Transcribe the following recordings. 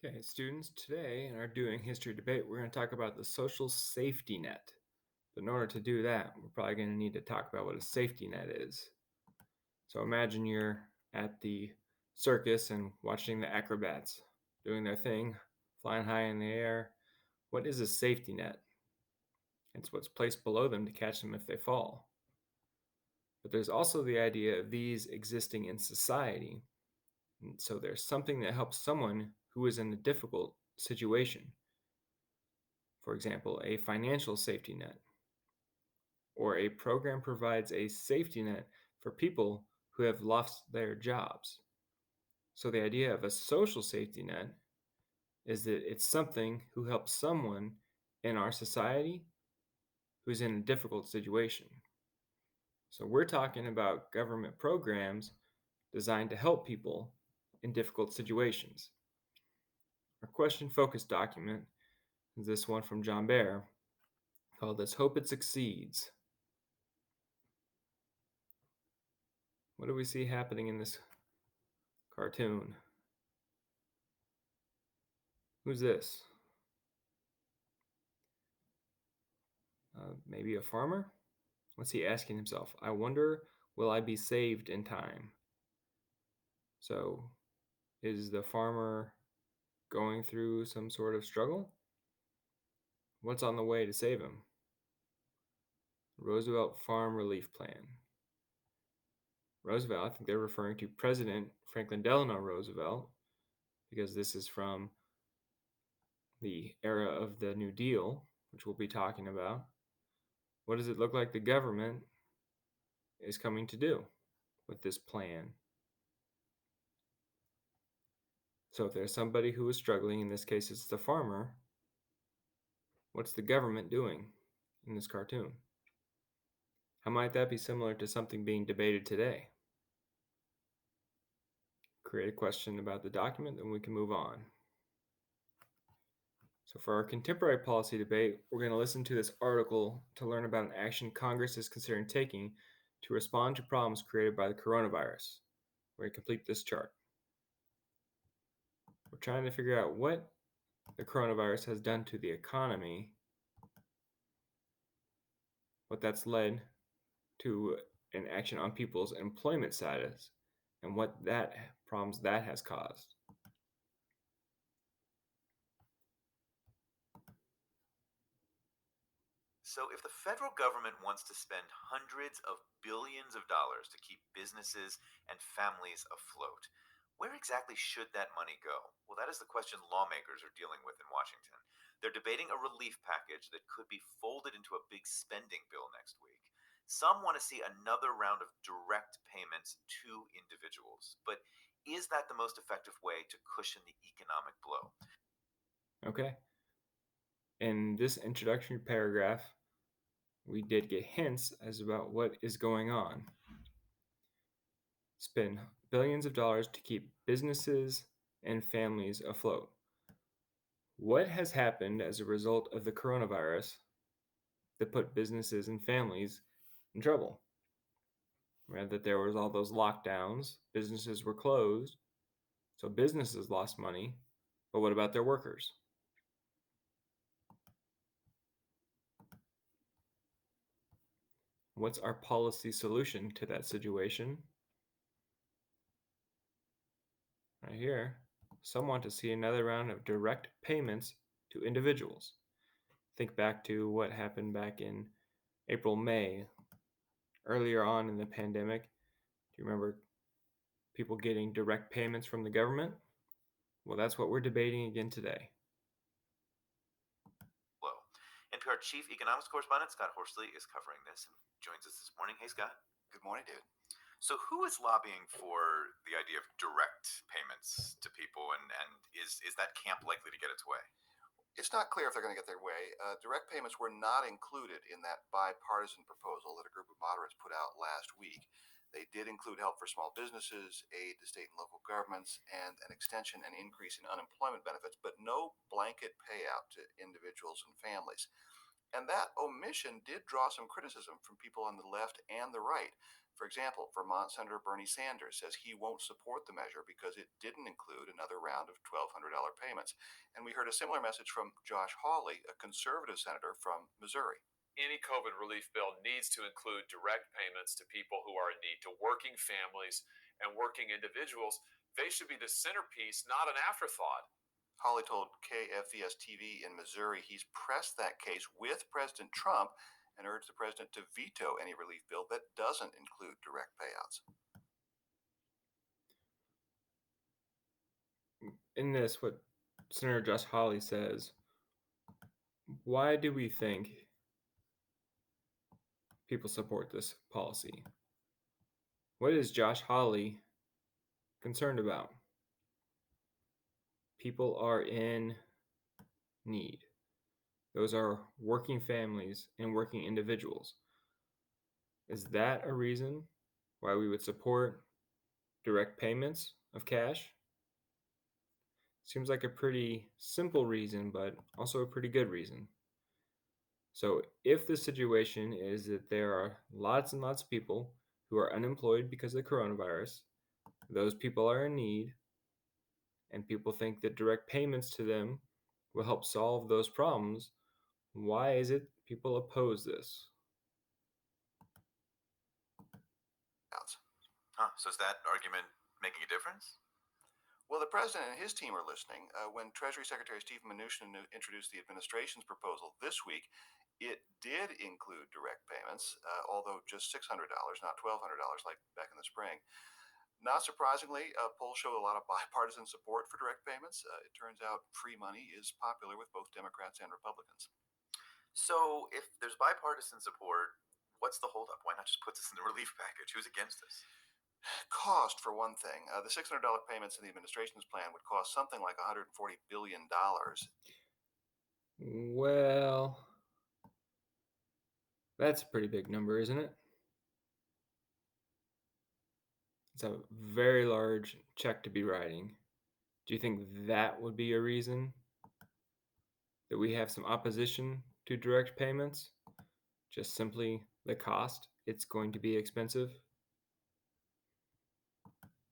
Okay, students, today in our Dewey-ing history debate, we're going to talk about the social safety net. But in order to do that, we're probably going to need to talk about what a safety net is. So imagine you're at the circus and watching the acrobats doing their thing, flying high in the air. What is a safety net? It's what's placed below them to catch them if they fall. But there's also the idea of these existing in society. And so there's something that helps someone who is in a difficult situation. For example, a financial safety net, or a program provides a safety net for people who have lost their jobs. So the idea of a social safety net is that it's something who helps someone in our society who's in a difficult situation. So we're talking about government programs designed to help people in difficult situations. Our question focused document is this one from John Baer called Let's Hope It Succeeds. What do we see happening in this cartoon? Who's this? Maybe a farmer? What's he asking himself? I wonder, will I be saved in time? So, is the farmer going through some sort of struggle? What's on the way to save him? Roosevelt Farm Relief Plan. Roosevelt, I think they're referring to President Franklin Delano Roosevelt, because this is from the era of the New Deal, which we'll be talking about. What does it look like the government is coming to do with this plan? So if there's somebody who is struggling, in this case it's the farmer, what's the government doing in this cartoon? How might that be similar to something being debated today? Create a question about the document, then we can move on. So for our contemporary policy debate, we're going to listen to this article to learn about an action Congress is considering taking to respond to problems created by the coronavirus. We're going to complete this chart. We're trying to figure out what the coronavirus has done to the economy, what that's led to an action on people's employment status, and what that problems that has caused. So, if the federal government wants to spend hundreds of billions of dollars to keep businesses and families afloat, where exactly should that money go? Well, that is the question lawmakers are dealing with in Washington. They're debating a relief package that could be folded into a big spending bill next week. Some want to see another round of direct payments to individuals. But is that the most effective way to cushion the economic blow? Okay. In this introductory paragraph, we did get hints as about what is going on. Spend billions of dollars to keep businesses and families afloat. What has happened as a result of the coronavirus that put businesses and families in trouble? Right, that there was all those lockdowns, businesses were closed, so businesses lost money, but what about their workers? What's our policy solution to that situation? Right here, some want to see another round of direct payments to individuals. Think back to what happened back in April, May, earlier on in the pandemic. Do you remember people getting direct payments from the government? Well, that's what we're debating again today. Blow. NPR chief economics correspondent Scott Horsley is covering this and joins us this morning. Hey, Scott. Good morning, David. So, who is lobbying for the idea of direct payments to people, and is that camp likely to get its way? It's not clear if they're going to get their way. Direct payments were not included in that bipartisan proposal that a group of moderates put out last week. They did include help for small businesses, aid to state and local governments, and an extension and increase in unemployment benefits, but no blanket payout to individuals and families. And that omission did draw some criticism from people on the left and the right. For example, Vermont Senator Bernie Sanders says he won't support the measure because it didn't include another round of $1,200 payments. And we heard a similar message from Josh Hawley, a conservative senator from Missouri. Any COVID relief bill needs to include direct payments to people who are in need, to working families and working individuals. They should be the centerpiece, not an afterthought. Hawley told KFVS TV in Missouri he's pressed that case with President Trump and urged the president to veto any relief bill that doesn't include direct payouts. In this, what Senator Josh Hawley says, why do we think people support this policy? What is Josh Hawley concerned about? People are in need. Those are working families and working individuals. Is that a reason why we would support direct payments of cash? Seems like a pretty simple reason, but also a pretty good reason. So, if the situation is that there are lots and lots of people who are unemployed because of the coronavirus, those people are in need, and people think that direct payments to them will help solve those problems, why is it people oppose this? So is that argument making a difference? Well, the president and his team are listening. When Treasury Secretary Steve Mnuchin introduced the administration's proposal this week, it did include direct payments, although just $600, not $1,200 like back in the spring. Not surprisingly, polls show a lot of bipartisan support for direct payments. It turns out free money is popular with both Democrats and Republicans. So if there's bipartisan support, what's the holdup? Why not just put this in the relief package? Who's against this? Cost, for one thing. The $600 payments in the administration's plan would cost something like $140 billion. Well, that's a pretty big number, isn't it? It's a very large check to be writing. Do you think that would be a reason that we have some opposition to direct payments? Just simply the cost? It's going to be expensive?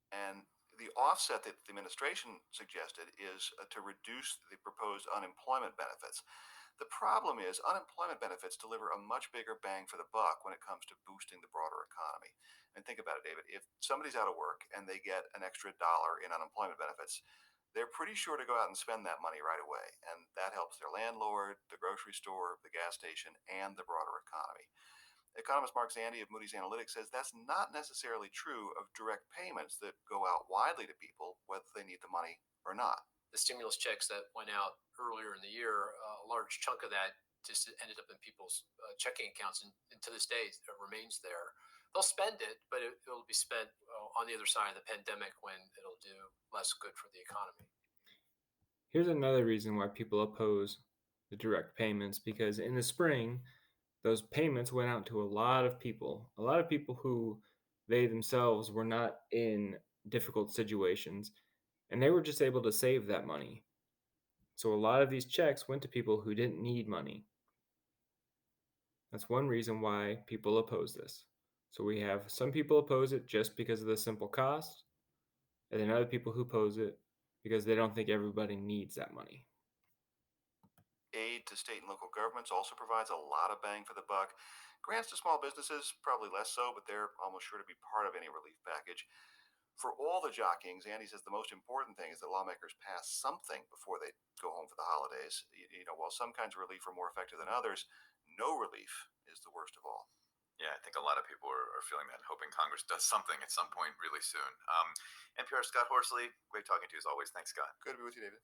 And the offset that the administration suggested is to reduce the proposed unemployment benefits. The problem is unemployment benefits deliver a much bigger bang for the buck when it comes to boosting the broader economy. And think about it, David. If somebody's out of work and they get an extra dollar in unemployment benefits, they're pretty sure to go out and spend that money right away. And that helps their landlord, the grocery store, the gas station, and the broader economy. Economist Mark Zandi of Moody's Analytics says that's not necessarily true of direct payments that go out widely to people, whether they need the money or not. The stimulus checks that went out earlier in the year, a large chunk of that just ended up in people's checking accounts, and to this day it remains there. They'll spend it, but it'll be spent on the other side of the pandemic when it'll do less good for the economy. Here's another reason why people oppose the direct payments, because in the spring, those payments went out to a lot of people who they themselves were not in difficult situations, and they were just able to save that money. So a lot of these checks went to people who didn't need money. That's one reason why people oppose this. So we have some people oppose it just because of the simple cost, and then other people who oppose it because they don't think everybody needs that money. Aid to state and local governments also provides a lot of bang for the buck. Grants to small businesses, probably less so, but they're almost sure to be part of any relief package. For all the jockeying, Andy says the most important thing is that lawmakers pass something before they go home for the holidays. While some kinds of relief are more effective than others, no relief is the worst of all. Yeah, I think a lot of people are feeling that, hoping Congress does something at some point really soon. NPR Scott Horsley, great talking to you as always. Thanks, Scott. Good to be with you, David.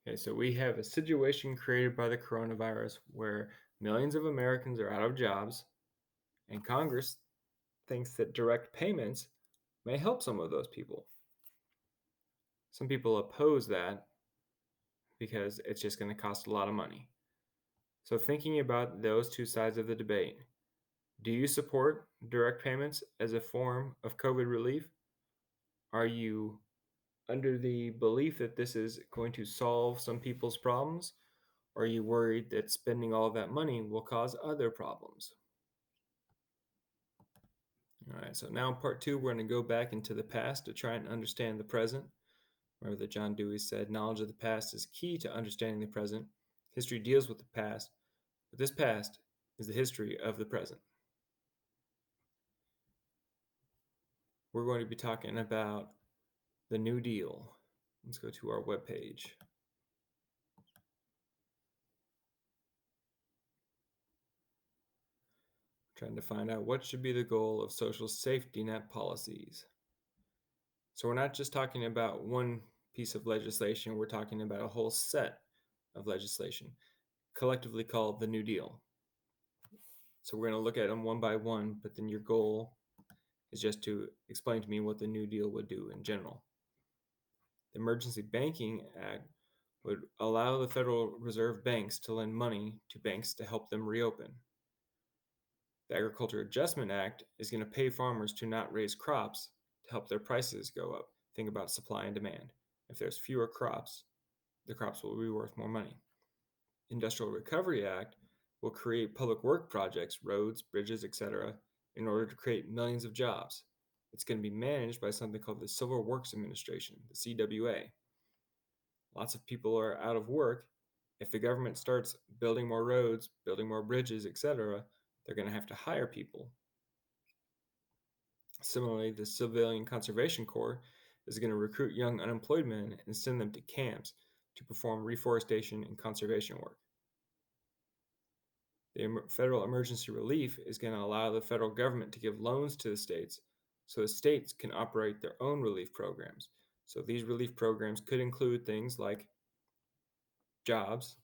Okay, so we have a situation created by the coronavirus where millions of Americans are out of jobs, and Congress thinks that direct payments may help some of those people. Some people oppose that because it's just going to cost a lot of money. So thinking about those two sides of the debate, do you support direct payments as a form of COVID relief? Are you under the belief that this is going to solve some people's problems? Or are you worried that spending all of that money will cause other problems? All right, so now in part two, we're going to go back into the past to try and understand the present. Remember that John Dewey said, knowledge of the past is key to understanding the present. History deals with the past, but this past is the history of the present. We're going to be talking about the New Deal. Let's go to our webpage. Trying to find out what should be the goal of social safety net policies. So we're not just talking about one piece of legislation, we're talking about a whole set of legislation, collectively called the New Deal. So we're going to look at them one by one, but then your goal is just to explain to me what the New Deal would do in general. The Emergency Banking Act would allow the Federal Reserve banks to lend money to banks to help them reopen. The Agriculture Adjustment Act is going to pay farmers to not raise crops to help their prices go up. Think about supply and demand. If there's fewer crops, the crops will be worth more money. Industrial Recovery Act will create public work projects, roads, bridges, etc., in order to create millions of jobs. It's going to be managed by something called the Civil Works Administration, the CWA. Lots of people are out of work. If the government starts building more roads, building more bridges, etc., they're going to have to hire people. Similarly, the Civilian Conservation Corps is going to recruit young unemployed men and send them to camps to perform reforestation and conservation work. The federal emergency relief is going to allow the federal government to give loans to the states so the states can operate their own relief programs. So these relief programs could include things like jobs,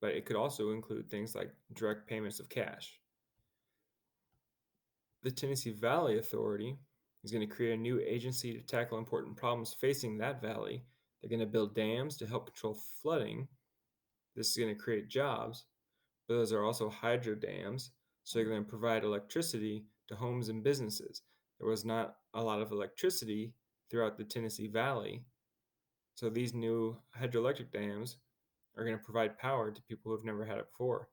but it could also include things like direct payments of cash. The Tennessee Valley Authority is going to create a new agency to tackle important problems facing that valley. They're going to build dams to help control flooding. This is going to create jobs, but those are also hydro dams, so they're going to provide electricity to homes and businesses. There was not a lot of electricity throughout the Tennessee Valley, so these new hydroelectric dams are going to provide power to people who have never had it before.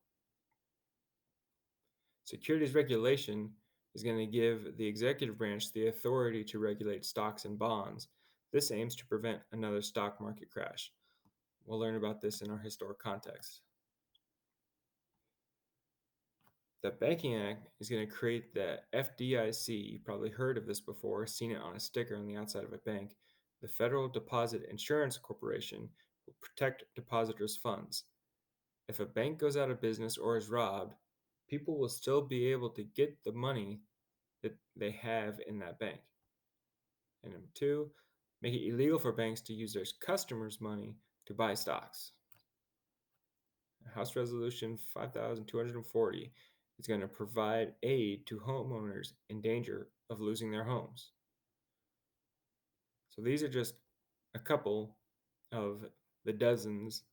Securities regulation is going to give the executive branch the authority to regulate stocks and bonds. This aims to prevent another stock market crash. We'll learn about this in our historic context. The Banking Act is going to create the FDIC. You've probably heard of this before, seen it on a sticker on the outside of a bank. The Federal Deposit Insurance Corporation will protect depositors' funds. If a bank goes out of business or is robbed, people will still be able to get the money that they have in that bank. And number two, make it illegal for banks to use their customers' money to buy stocks. House Resolution 5240 is going to provide aid to homeowners in danger of losing their homes. So these are just a couple of the dozens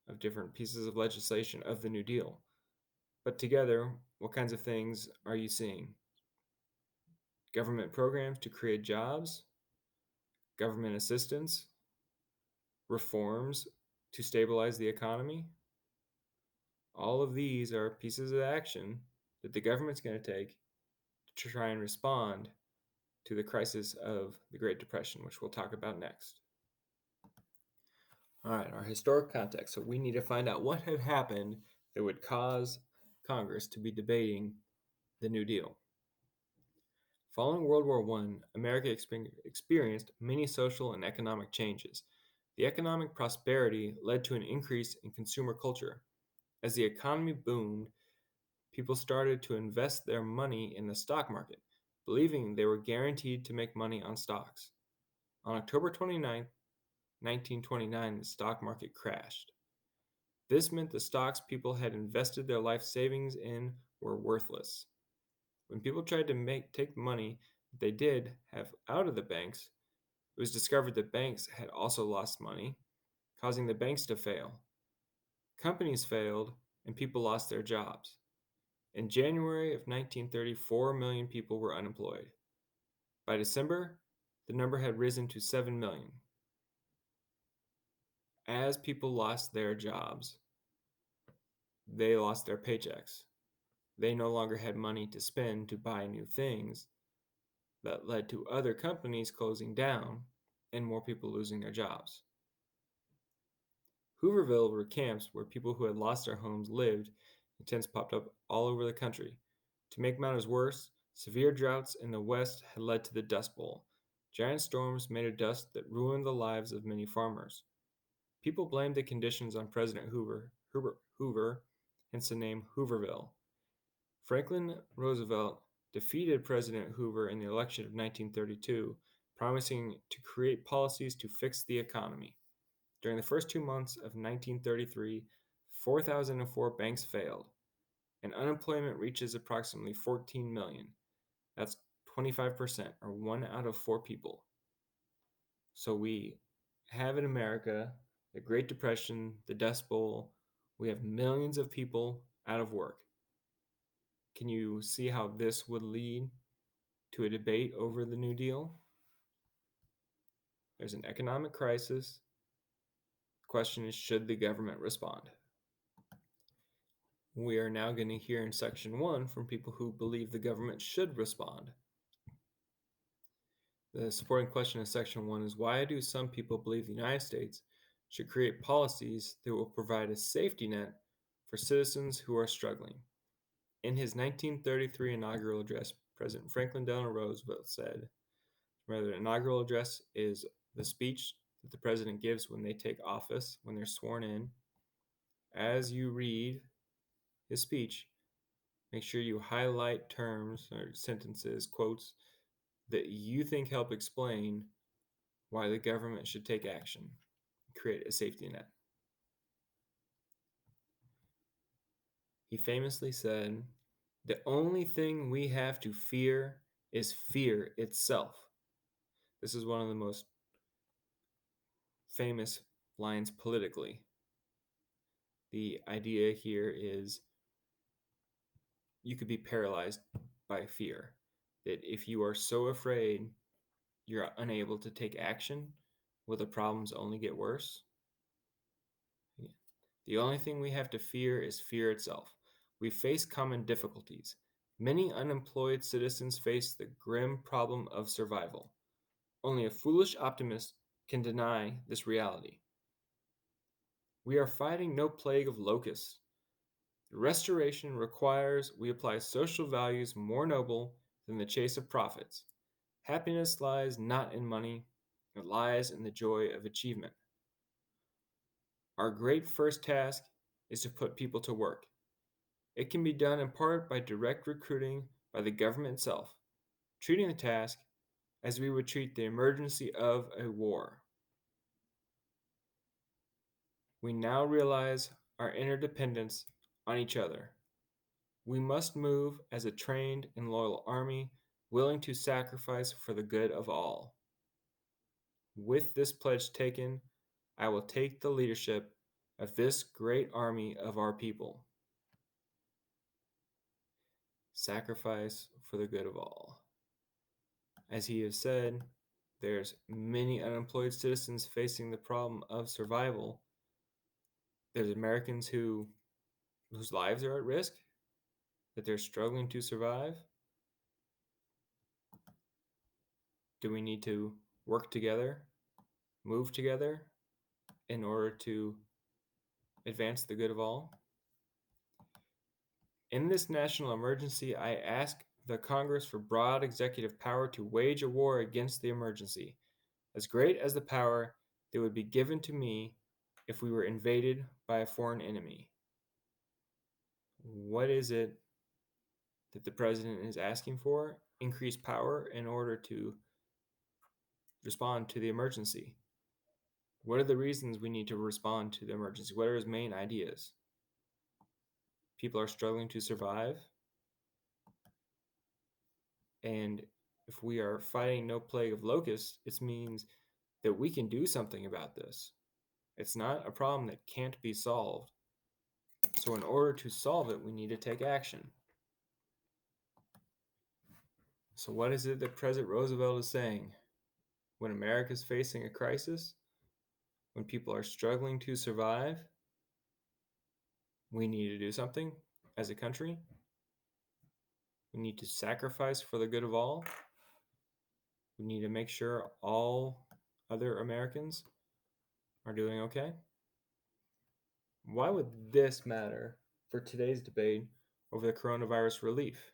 of different pieces of legislation of the New Deal. But together, what kinds of things are you seeing? Government programs to create jobs, government assistance, reforms to stabilize the economy. All of these are pieces of action that the government's going to take to try and respond to the crisis of the Great Depression, which we'll talk about next. All right, our historic context. So we need to find out what had happened that would cause Congress to be debating the New Deal. Following World War I, America experienced many social and economic changes. The economic prosperity led to an increase in consumer culture. As the economy boomed, people started to invest their money in the stock market, believing they were guaranteed to make money on stocks. On October 29, 1929, the stock market crashed. This meant the stocks people had invested their life savings in were worthless. When people tried to take money that they did have out of the banks, it was discovered that banks had also lost money, causing the banks to fail. Companies failed, and people lost their jobs. In January of 1930, 4 million people were unemployed. By December, the number had risen to 7 million. As people lost their jobs, they lost their paychecks. They no longer had money to spend to buy new things, that led to other companies closing down and more people losing their jobs. Hooverville were camps where people who had lost their homes lived, and tents popped up all over the country. To make matters worse, severe droughts in the West had led to the Dust Bowl, giant storms made of dust that ruined the lives of many farmers. People blamed the conditions on President Hoover, hence the name Hooverville. Franklin Roosevelt defeated President Hoover in the election of 1932, promising to create policies to fix the economy. During the first 2 months of 1933, 4,004 banks failed, and unemployment reaches approximately 14 million. That's 25%, or 1 out of 4 people. So we have in America the Great Depression, the Dust Bowl. We have millions of people out of work. Can you see how this would lead to a debate over the New Deal? There's an economic crisis. The question is, should the government respond? We are now going to hear in section 1 from people who believe the government should respond. The supporting question in section 1 is, why do some people believe the United States should create policies that will provide a safety net for citizens who are struggling? In his 1933 inaugural address, President Franklin Delano Roosevelt said, the inaugural address is the speech that the president gives when they take office, when they're sworn in. As you read his speech, make sure you highlight terms or sentences, quotes, that you think help explain why the government should take action, create a safety net. He famously said, "The only thing we have to fear is fear itself." This is one of the most famous lines politically. The idea here is you could be paralyzed by fear. That if you are so afraid you're unable to take action, will the problems only get worse? The only thing we have to fear is fear itself. We face common difficulties. Many unemployed citizens face the grim problem of survival. Only a foolish optimist can deny this reality. We are fighting no plague of locusts. The restoration requires we apply social values more noble than the chase of profits. Happiness lies not in money, it lies in the joy of achievement. Our great first task is to put people to work. It can be done in part by direct recruiting by the government itself, treating the task as we would treat the emergency of a war. We now realize our interdependence on each other. We must move as a trained and loyal army, willing to sacrifice for the good of all. With this pledge taken, I will take the leadership of this great army of our people. Sacrifice for the good of all. As he has said, there's many unemployed citizens facing the problem of survival. There's Americans whose lives are at risk, that they're struggling to survive. Do we need to work together, move together in order to advance the good of all? In this national emergency, I ask the Congress for broad executive power to wage a war against the emergency, as great as the power that would be given to me if we were invaded by a foreign enemy. What is it that the president is asking for? Increased power in order to respond to the emergency. What are the reasons we need to respond to the emergency? What are his main ideas? People are struggling to survive. And if we are fighting no plague of locusts, it means that we can do something about this. It's not a problem that can't be solved. So in order to solve it, we need to take action. So what is it that President Roosevelt is saying? When America is facing a crisis, when people are struggling to survive, we need to do something as a country. We need to sacrifice for the good of all. We need to make sure all other Americans are doing okay. Why would this matter for today's debate over the coronavirus relief?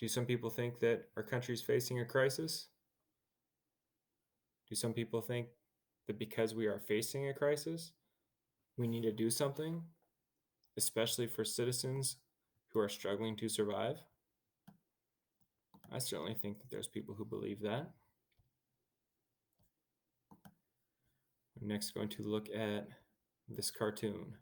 Do some people think that our country is facing a crisis? Do some people think that because we are facing a crisis, we need to do something, especially for citizens who are struggling to survive? I certainly think that there's people who believe that. We're next going to look at this cartoon.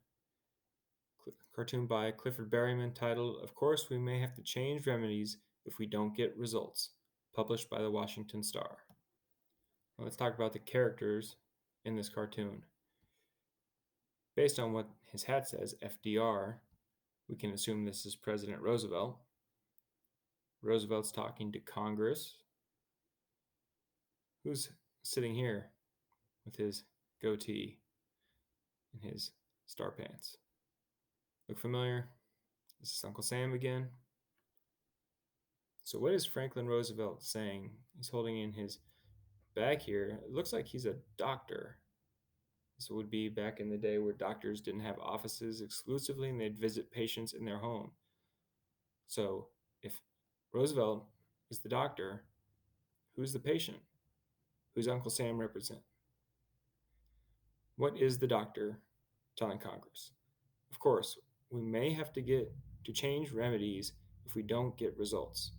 Cartoon by Clifford Berryman titled, "Of Course We May Have to Change Remedies If We Don't Get Results," published by the Washington Star. Now let's talk about the characters in this cartoon. Based on what his hat says, FDR, we can assume this is President Roosevelt. Roosevelt's talking to Congress, who's sitting here with his goatee and his star pants. Look familiar? This is Uncle Sam again. So what is Franklin Roosevelt saying? He's holding in his bag here. It looks like he's a doctor. This would be back in the day where doctors didn't have offices exclusively and they'd visit patients in their home. So if Roosevelt is the doctor, who's the patient? Who's Uncle Sam represent? What is the doctor telling Congress? Of course, we may have to change remedies if we don't get results.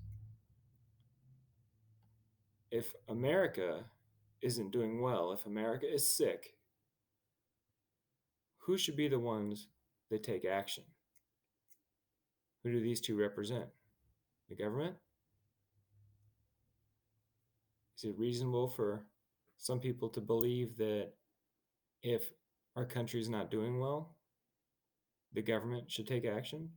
If America isn't doing well, if America is sick, who should be the ones that take action? Who do these two represent? The government? Is it reasonable for some people to believe that if our country is not doing well, the government should take action?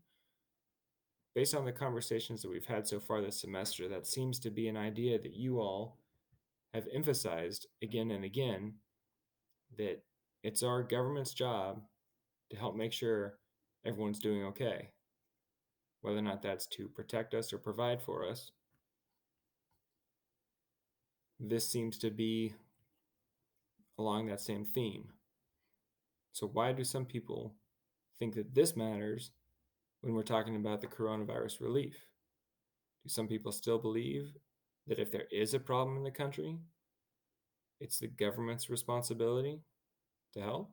Based on the conversations that we've had so far this semester, that seems to be an idea that you all have emphasized again and again, that it's our government's job to help make sure everyone's doing okay, whether or not that's to protect us or provide for us. This seems to be along that same theme. So why do some people think that this matters when we're talking about the coronavirus relief? Do some people still believe that if there is a problem in the country, it's the government's responsibility to help?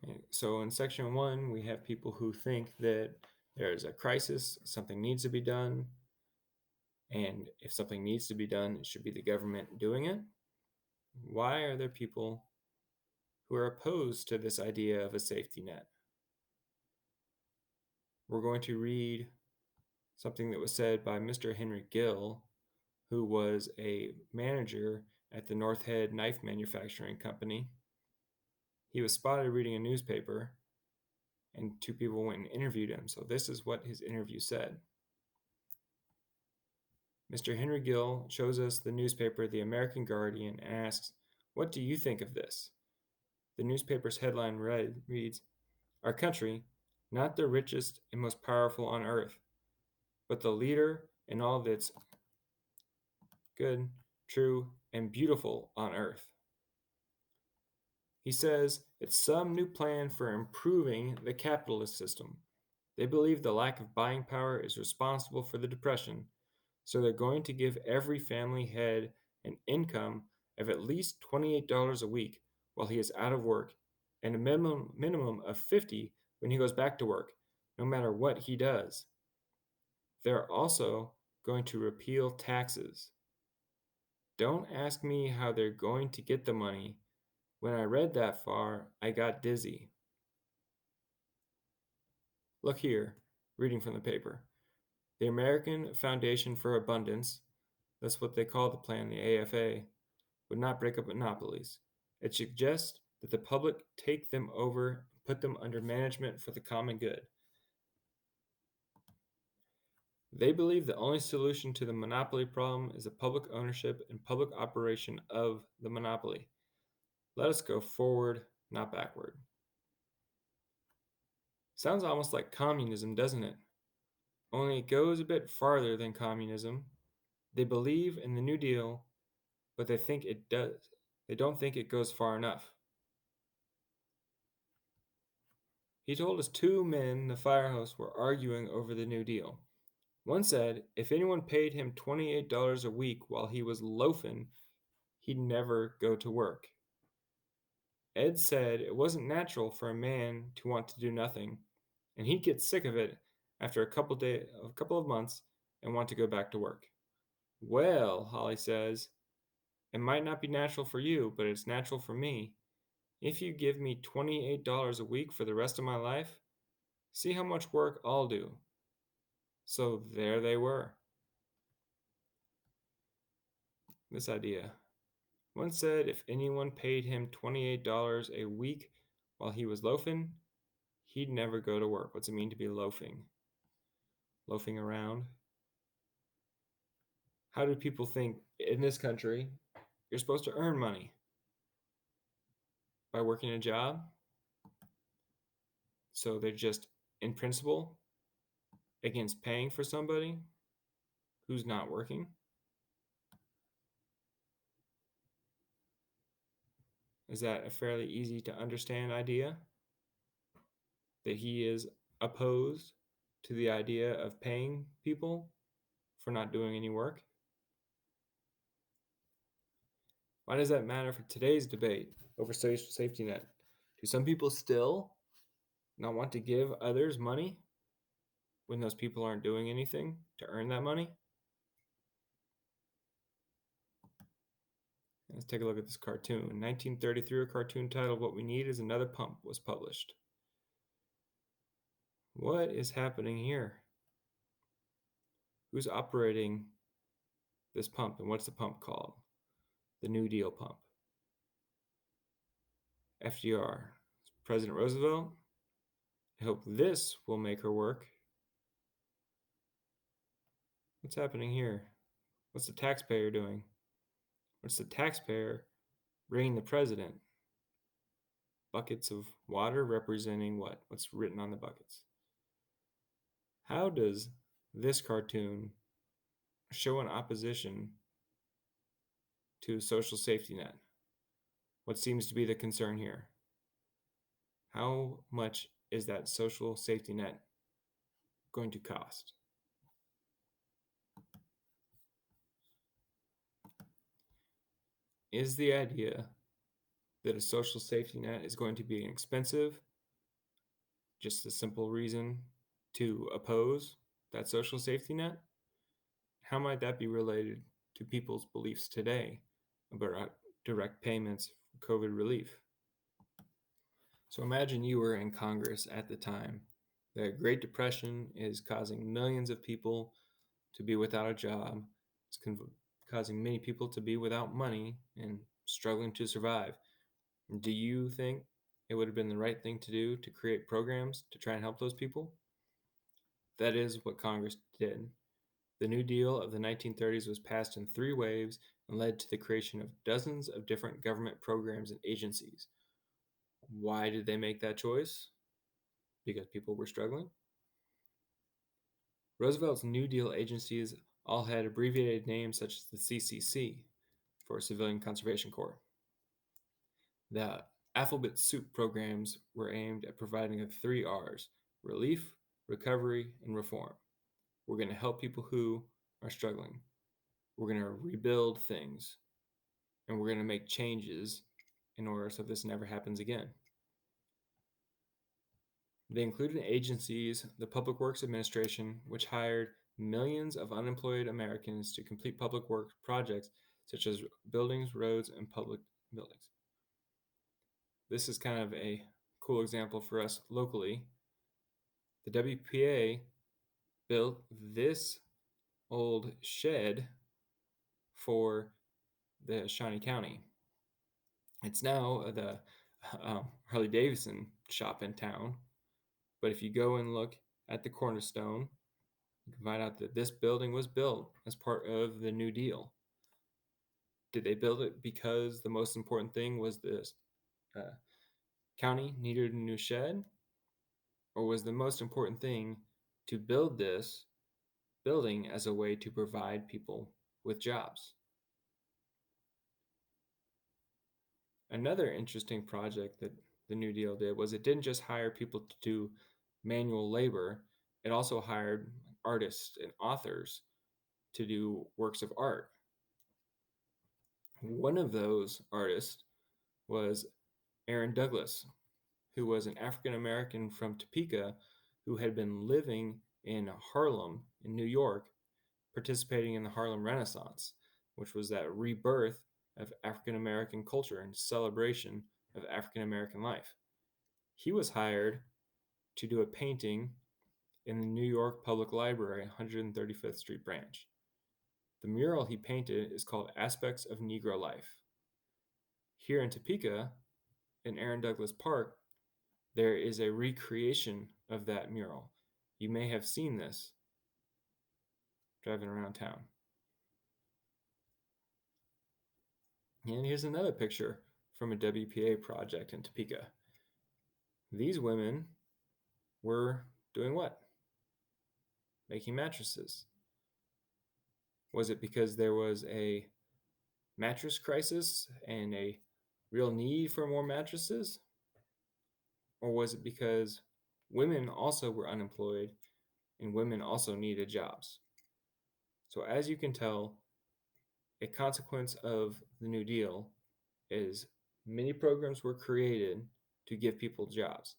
Okay, so in section 1, we have people who think that there's a crisis, something needs to be done, and if something needs to be done, it should be the government doing it. Why are there people who are opposed to this idea of a safety net? We're going to read something that was said by Mr. Henry Gill, who was a manager at the North Head Knife Manufacturing Company. He was spotted reading a newspaper, and 2 people went and interviewed him. So this is what his interview said. Mr. Henry Gill shows us the newspaper, The American Guardian, and asks, "What do you think of this?" The newspaper's headline reads, "Our country, not the richest and most powerful on earth, but the leader in all that's good, true, and beautiful on earth." He says it's some new plan for improving the capitalist system. They believe the lack of buying power is responsible for the depression, so they're going to give every family head an income of at least $28 a week while he is out of work, and a minimum of $50 when he goes back to work, no matter what he does. They're also going to repeal taxes. Don't ask me how they're going to get the money. When I read that far, I got dizzy. Look here, reading from the paper. The American Foundation for Abundance, that's what they call the plan, the AFA, would not break up monopolies. It suggests that the public take them over and put them under management for the common good. They believe the only solution to the monopoly problem is the public ownership and public operation of the monopoly. Let us go forward, not backward. Sounds almost like communism, doesn't it? only it goes a bit farther than communism. They believe in the New Deal, but they think it does. They don't think it goes far enough. He told us two men in the firehouse were arguing over the New Deal. One said if anyone paid him $28 a week while he was loafing, he'd never go to work. Ed said it wasn't natural for a man to want to do nothing, and he'd get sick of it after a couple of months and want to go back to work. Well, Holly says, it might not be natural for you, but it's natural for me. If you give me $28 a week for the rest of my life, see how much work I'll do. So there they were. This idea. One said if anyone paid him $28 a week while he was loafing, he'd never go to work. What's it mean to be loafing? Loafing around? How do people think in this country you're supposed to earn money? By working a job? So they're just, in principle, against paying for somebody who's not working? Is that a fairly easy to understand idea? That he is opposed to the idea of paying people for not doing any work? Why does that matter for today's debate over social safety net? Do some people still not want to give others money when those people aren't doing anything to earn that money? Let's take a look at this cartoon. In 1933, a cartoon titled What We Need Is Another Pump was published. What is happening here? Who's operating this pump, and what's the pump called? The New Deal pump. FDR. President Roosevelt. I hope this will make her work. What's happening here? What's the taxpayer doing? What's the taxpayer bringing the president? Buckets of water representing what? What's written on the buckets? How does this cartoon show an opposition to a social safety net? What seems to be the concern here? How much is that social safety net going to cost? Is the idea that a social safety net is going to be expensive just a simple reason to oppose that social safety net? How might that be related to people's beliefs today about direct payments for COVID relief? So imagine you were in Congress at the time. The Great Depression is causing millions of people to be without a job. It's causing many people to be without money and struggling to survive. Do you think it would have been the right thing to do to create programs to try and help those people? That is what Congress did. The New Deal of the 1930s was passed in 3 waves and led to the creation of dozens of different government programs and agencies. Why did they make that choice? Because people were struggling? Roosevelt's New Deal agencies all had abbreviated names such as the CCC, for Civilian Conservation Corps. The alphabet soup programs were aimed at providing the 3 R's: relief, recovery, and reform. We're going to help people who are struggling. We're going to rebuild things. And we're going to make changes in order so this never happens again. They included agencies, the Public Works Administration, which hired millions of unemployed Americans to complete public works projects such as buildings, roads, and public buildings. This is kind of a cool example for us locally. The WPA built this old shed for the Shawnee County. It's now the Harley Davidson shop in town. But if you go and look at the cornerstone, you can find out that this building was built as part of the New Deal. Did they build it because the most important thing was this county needed a new shed? Or was the most important thing to build this building as a way to provide people with jobs. Another interesting project that the New Deal did was it didn't just hire people to do manual labor, it also hired artists and authors to do works of art. One of those artists was Aaron Douglas, who was an African American from Topeka who had been living in Harlem in New York, participating in the Harlem Renaissance, which was that rebirth of African American culture and celebration of African American life. He was hired to do a painting in the New York Public Library, 135th Street branch. The mural he painted is called Aspects of Negro Life. Here in Topeka, in Aaron Douglas Park, there is a recreation of that mural. You may have seen this driving around town. And here's another picture from a WPA project in Topeka. These women were doing what? Making mattresses. Was it because there was a mattress crisis and a real need for more mattresses? Or was it because women also were unemployed and women also needed jobs? So, as you can tell, a consequence of the New Deal is many programs were created to give people jobs.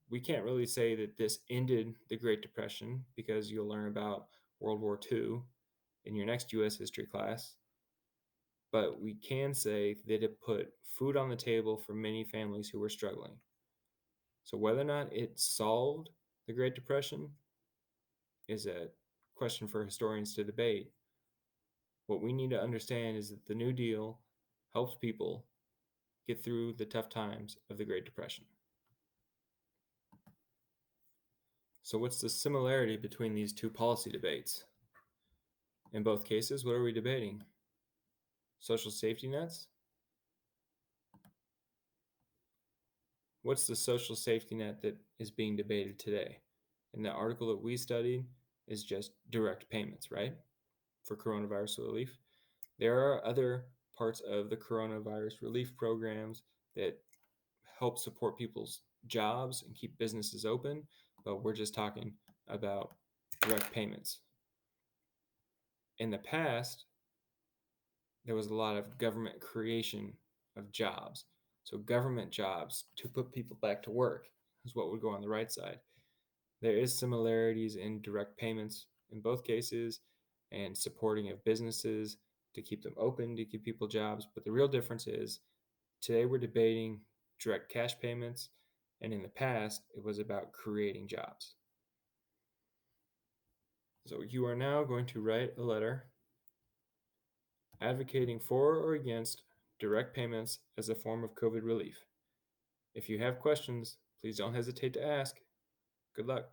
We can't really say that this ended the Great Depression because you'll learn about World War II in your next U.S. history class. But we can say that it put food on the table for many families who were struggling. So whether or not it solved the Great Depression is a question for historians to debate. What we need to understand is that the New Deal helps people get through the tough times of the Great Depression. So what's the similarity between these two policy debates? In both cases, what are we debating? Social safety nets? What's the social safety net that is being debated today? In the article that we studied is just direct payments, right? For coronavirus relief. There are other parts of the coronavirus relief programs that help support people's jobs and keep businesses open, but we're just talking about direct payments. In the past, there was a lot of government creation of jobs. So government jobs to put people back to work is what would go on the right side. There is similarities in direct payments in both cases and supporting of businesses to keep them open, to keep people jobs. But the real difference is today we're debating direct cash payments, and in the past it was about creating jobs. So you are now going to write a letter advocating for or against direct payments as a form of COVID relief. If you have questions, please don't hesitate to ask. Good luck.